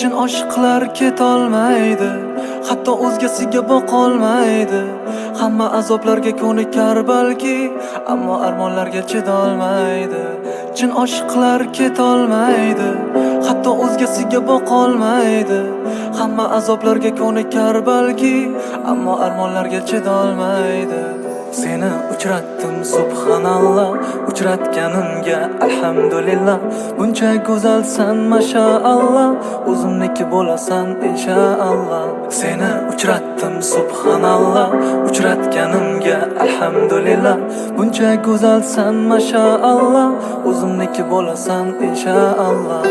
Chin oshiqlar ketolmaydi, hatto o'zgasiga boqolmaydi. Hamma azoblarga ko'nikar balki, ammo armonlarga chidolmaydi. Chin oshiqlar ketolmaydi, hatto o'zgasiga boqolmaydi. Hamma azoblarga ko'nikar balki, ammo armonlarga chidolmaydi. Seni uchratdim subhanalloh, uchratganimga alhamdulillah. Buncha go'zalsan mashaalloh, o'zimniki bo'lasan inshaalloh. Seni uchratdim subhanalloh, uchratganimga alhamdulillah. Buncha go'zalsan mashaalloh, o'zimniki bo'lasan inshaalloh.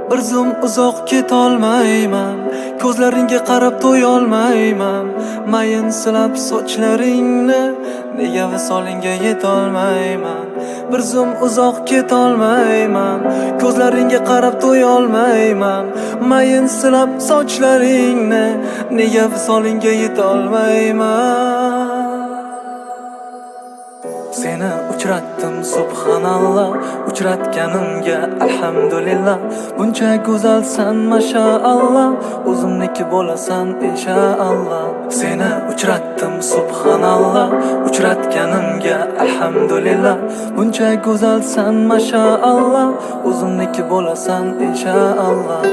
Bir zum uzoq ketolmayman, ko'zlaringga qarab to'yolmayman. Mayin silab sochlaringni, nega visolingga yetolmayman. Bir zum uzoq ketolmayman, ko'zlaringga qarab to'yolmayman. Mayin silab sochlaringni, nega visolingga yetolmayman. Seni uchratdim subhanalloh, uchratganimga alhamdulillah. Buncha go'zalsan mashaalloh, o'zimniki bo'lasan inshaalloh. Seni uchratdim subhanalloh, uchratganimga alhamdulillah. Buncha go'zalsan mashaalloh, o'zimniki bo'lasan inshaalloh.